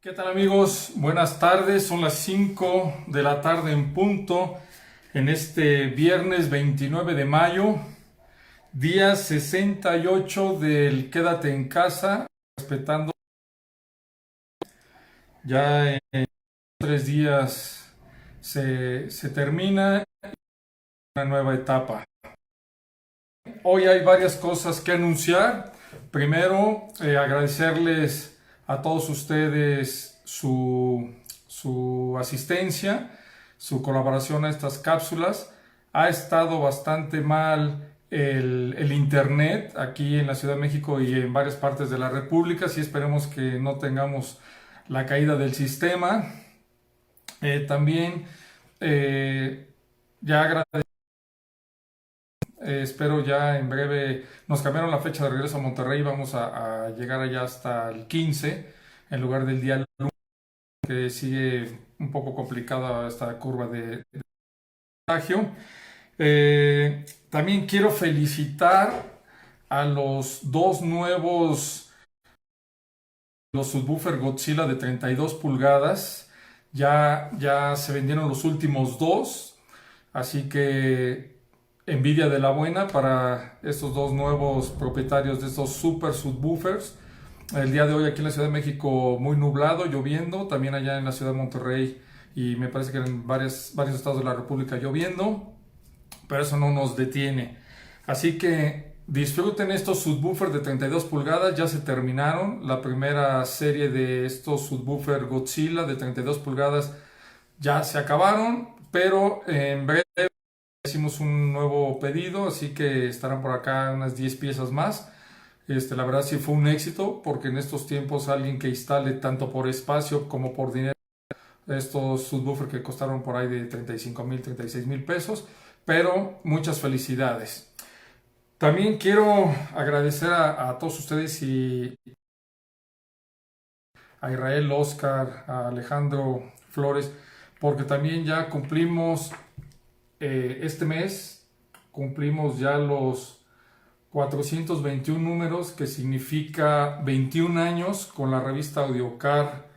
¿Qué tal amigos? Buenas tardes, son las 5 de la tarde en punto en este viernes 29 de mayo, día 68 del Quédate en casa, respetando ya en 3 días se termina una nueva etapa. Hoy hay varias cosas que anunciar. Primero, agradecerles a todos ustedes su asistencia, su colaboración a estas cápsulas. Ha estado bastante mal el internet aquí en la Ciudad de México y en varias partes de la República, y esperemos que no tengamos la caída del sistema. También ya agradecemos. Espero ya en breve, nos cambiaron la fecha de regreso a Monterrey, vamos a llegar allá hasta el 15 en lugar del día lunes, que sigue un poco complicada esta curva de contagio. También quiero felicitar a los dos nuevos, los subwoofer Godzilla de 32 pulgadas, ya se vendieron los últimos dos, así que envidia de la buena para estos dos nuevos propietarios de estos super subwoofers. El día de hoy aquí en la Ciudad de México muy nublado, lloviendo, también allá en la ciudad de Monterrey y me parece que en varios estados de la República lloviendo, pero eso no nos detiene. Así que disfruten estos subwoofers de 32 pulgadas, ya se terminaron. La primera serie de estos subwoofer Godzilla de 32 pulgadas ya se acabaron, pero en breve hicimos un nuevo pedido, así que estarán por acá unas 10 piezas más. La verdad sí fue un éxito, porque en estos tiempos alguien que instale tanto por espacio como por dinero estos subwoofers que costaron por ahí de 35,000, 36,000 pesos, pero muchas felicidades. También quiero agradecer a todos ustedes y a Israel, Oscar, a Alejandro Flores, porque también ya cumplimos este mes, cumplimos ya los 421 números, que significa 21 años con la revista Audiocar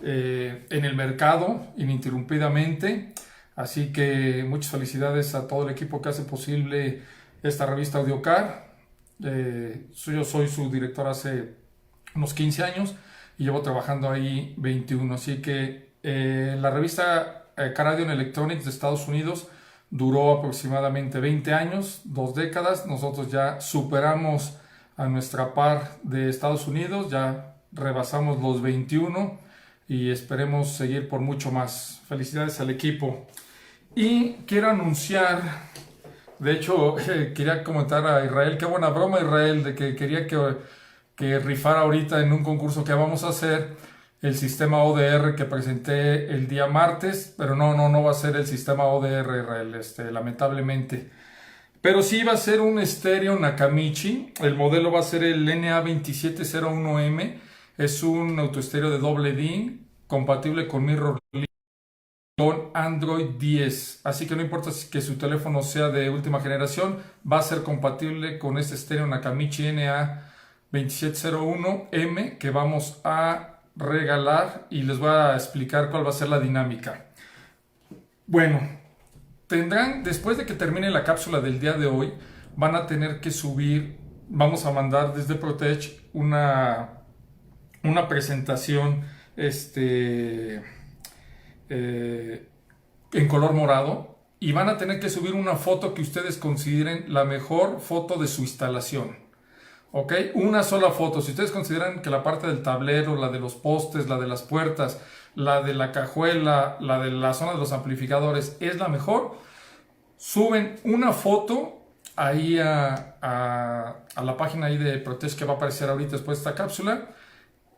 en el mercado ininterrumpidamente. Así que muchas felicidades a todo el equipo que hace posible esta revista Audiocar. Yo soy su director hace unos 15 años y llevo trabajando ahí 21. Así que la revista Caradion Electronics de Estados Unidos duró aproximadamente 20 años, 2 décadas. Nosotros ya superamos a nuestra par de Estados Unidos, ya rebasamos los 21 y esperemos seguir por mucho más. Felicidades al equipo. Y quiero anunciar, de hecho, quería comentar a Israel, qué buena broma Israel, de que quería que rifara ahorita en un concurso que vamos a hacer el sistema ODR que presenté el día martes, pero no va a ser el sistema ODR Israel, lamentablemente. Pero sí va a ser un estéreo Nakamichi, el modelo va a ser el NA2701M, es un autoestéreo de doble DIN, compatible con Mirrorlink, con Android 10, así que no importa que su teléfono sea de última generación, va a ser compatible con este estéreo Nakamichi NA2701M que vamos a regalar, y les voy a explicar cuál va a ser la dinámica. Bueno, tendrán, después de que termine la cápsula del día de hoy, van a tener que subir, vamos a mandar desde Protech una presentación en color morado, y van a tener que subir una foto que ustedes consideren la mejor foto de su instalación. ¿Ok? Una sola foto. Si ustedes consideran que la parte del tablero, la de los postes, la de las puertas, la de la cajuela, la de la zona de los amplificadores es la mejor, suben una foto ahí a la página ahí de Protech que va a aparecer ahorita después de esta cápsula,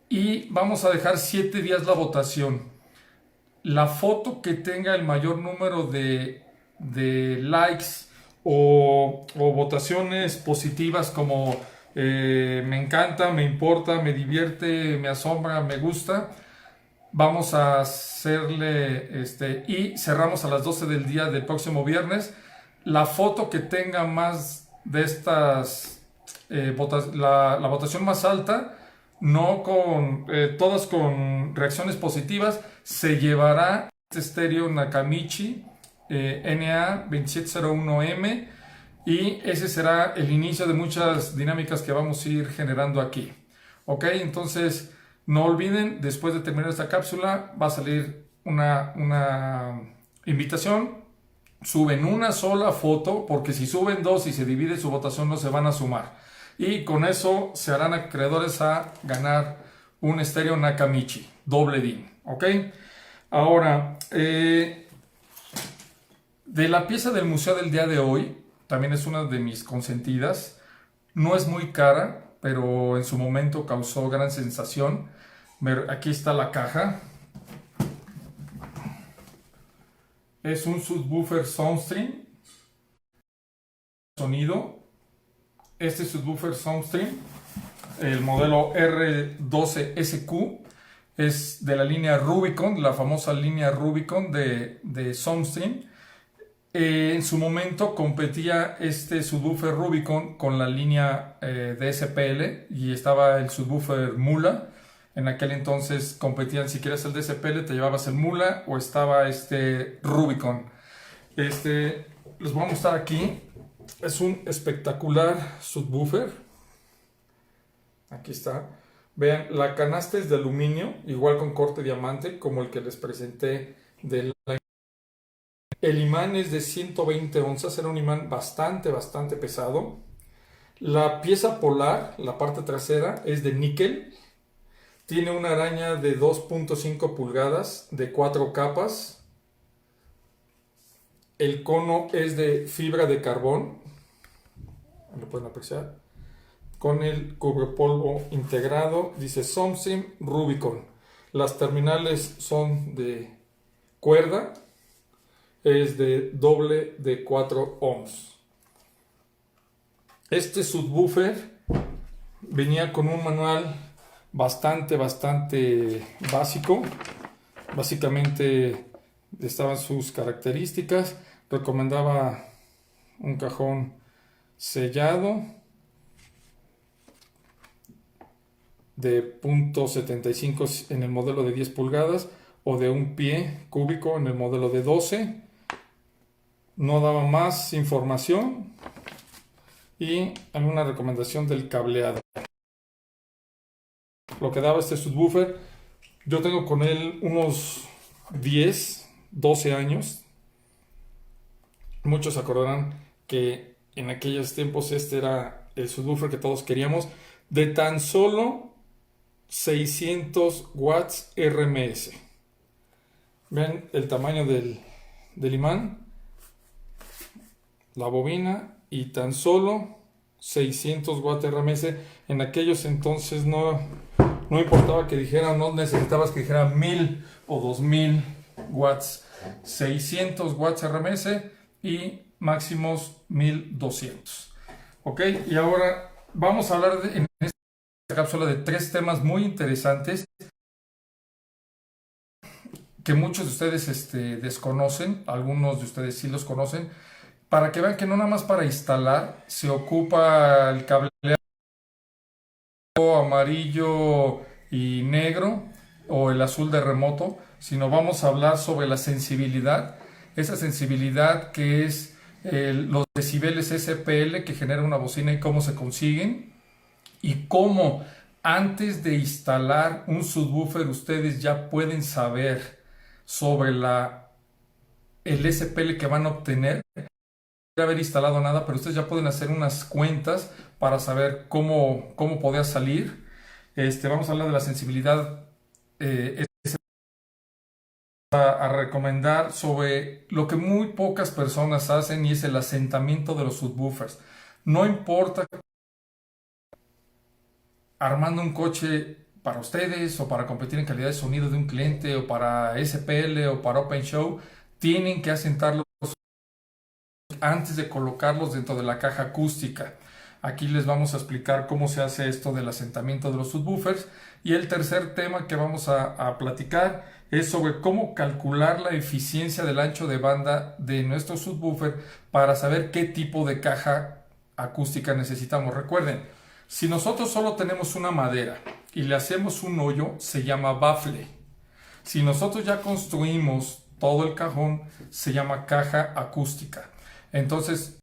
y vamos a dejar 7 días la votación. La foto que tenga el mayor número de likes o votaciones positivas como me encanta, me importa, me divierte, me asombra, me gusta, vamos a hacerle y cerramos a las 12 del día del próximo viernes. La foto que tenga más de estas la votación más alta no con todas con reacciones positivas, se llevará este estéreo Nakamichi NA2701M, y ese será el inicio de muchas dinámicas que vamos a ir generando aquí. Ok, entonces no olviden, después de terminar esta cápsula va a salir una invitación. Suben una sola foto, porque si suben dos y se divide su votación no se van a sumar. Y con eso se harán acreedores a ganar un estéreo Nakamichi, doble DIN. ¿Ok? Ahora, de la pieza del museo del día de hoy, también es una de mis consentidas. No es muy cara, pero en su momento causó gran sensación. Aquí está la caja. Es un subwoofer Soundstream. Sonido. Este subwoofer Soundstream, el modelo R12SQ, es de la línea Rubicon, la famosa línea Rubicon de Soundstream. En su momento competía este subwoofer Rubicon con la línea de SPL, y estaba el subwoofer Mula. En aquel entonces competían, si quieres el de SPL te llevabas el Mula, o estaba este Rubicon. Les voy a mostrar aquí. Es un espectacular subwoofer. Aquí está. Vean, la canasta es de aluminio, igual con corte diamante, como el que les presenté de la... El imán es de 120 onzas, era un imán bastante pesado. La pieza polar, la parte trasera, es de níquel. Tiene una araña de 2.5 pulgadas de 4 capas. El cono es de fibra de carbón, lo pueden apreciar, con el cubrepolvo integrado. Dice Soundstream Rubicon. Las terminales son de cuerda, es de doble de 4 ohms. Este subwoofer venía con un manual bastante básico. Básicamente estaban sus características. Recomendaba un cajón sellado de 0.75 en el modelo de 10 pulgadas, o de un pie cúbico en el modelo de 12. No daba más información, y alguna recomendación del cableado. Lo que daba este subwoofer, yo tengo con él unos 10-12 años. Muchos se acordarán que en aquellos tiempos este era el subwoofer que todos queríamos, de tan solo 600 watts RMS. Vean el tamaño del imán, la bobina, y tan solo 600 watts RMS. En aquellos entonces no importaba que dijera, no necesitabas que dijera 1000 o 2000 watts. 600 watts RMS y máximos 1200. Ok, y ahora vamos a hablar en esta cápsula de 3 temas muy interesantes que muchos de ustedes desconocen. Algunos de ustedes sí los conocen, para que vean que no nada más para instalar se ocupa el cableado amarillo y negro, o el azul de remoto, sino vamos a hablar sobre la sensibilidad. Esa sensibilidad que es los decibeles SPL que genera una bocina, y cómo se consiguen, y cómo antes de instalar un subwoofer ustedes ya pueden saber sobre el SPL que van a obtener. No haber instalado nada, pero ustedes ya pueden hacer unas cuentas para saber cómo podía salir. Vamos a hablar de la sensibilidad, a recomendar sobre lo que muy pocas personas hacen, y es el asentamiento de los subwoofers. No importa, armando un coche para ustedes, o para competir en calidad de sonido de un cliente, o para SPL, o para Open Show, tienen que asentarlos antes de colocarlos dentro de la caja acústica. Aquí les vamos a explicar cómo se hace esto del asentamiento de los subwoofers. Y el tercer tema que vamos a platicar es sobre cómo calcular la eficiencia del ancho de banda de nuestro subwoofer para saber qué tipo de caja acústica necesitamos. Recuerden, Si nosotros solo tenemos una madera y le hacemos un hoyo, se llama bafle. Si nosotros ya construimos todo el cajón, se llama caja acústica. Entonces,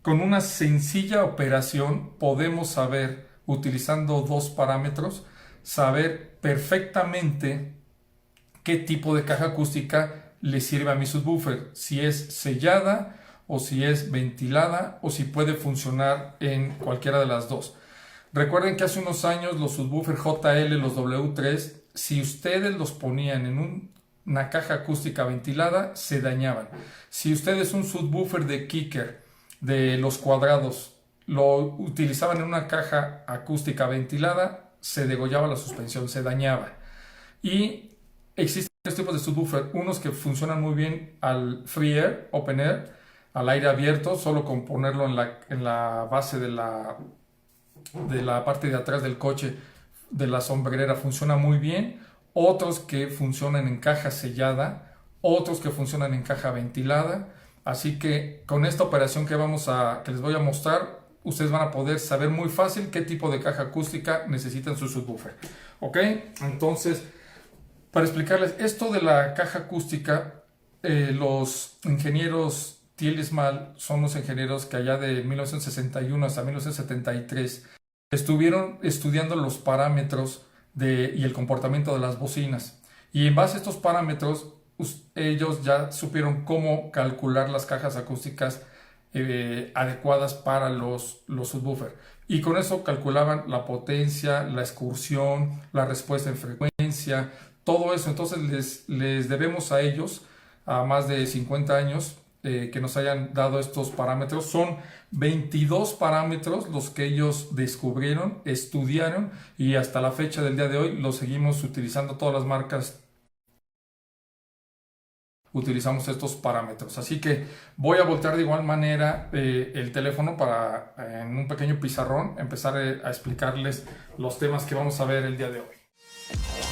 con una sencilla operación podemos saber, utilizando dos parámetros, saber perfectamente qué tipo de caja acústica le sirve a mi subwoofer, si es sellada o si es ventilada o si puede funcionar en cualquiera de las dos. Recuerden que hace unos años los subwoofers JL, los W3, si ustedes los ponían en una caja acústica ventilada, se dañaban. Si ustedes un subwoofer de Kicker, de los cuadrados, lo utilizaban en una caja acústica ventilada, se degollaba la suspensión, se dañaba. Y existen tres tipos de subwoofer, unos que funcionan muy bien al free air, open air, al aire abierto, solo con ponerlo en la base de la parte de atrás del coche, de la sombrerera, funciona muy bien. Otros que funcionan en caja sellada, otros que funcionan en caja ventilada. Así que con esta operación que les voy a mostrar, ustedes van a poder saber muy fácil qué tipo de caja acústica necesitan su subwoofer. ¿Ok? Entonces, para explicarles esto de la caja acústica, los ingenieros Thiel y Small son los ingenieros que allá de 1961 hasta 1973 estuvieron estudiando los parámetros y el comportamiento de las bocinas. Y en base a estos parámetros, ellos ya supieron cómo calcular las cajas acústicas adecuadas para los subwoofers. Y con eso calculaban la potencia, la excursión, la respuesta en frecuencia, todo eso. Entonces les debemos a ellos, a más de 50 años, que nos hayan dado estos parámetros. Son 22 parámetros los que ellos descubrieron, estudiaron, y hasta la fecha del día de hoy los seguimos utilizando. Todas las marcas utilizamos estos parámetros. Así que voy a voltear de igual manera el teléfono para en un pequeño pizarrón empezar a explicarles los temas que vamos a ver el día de hoy.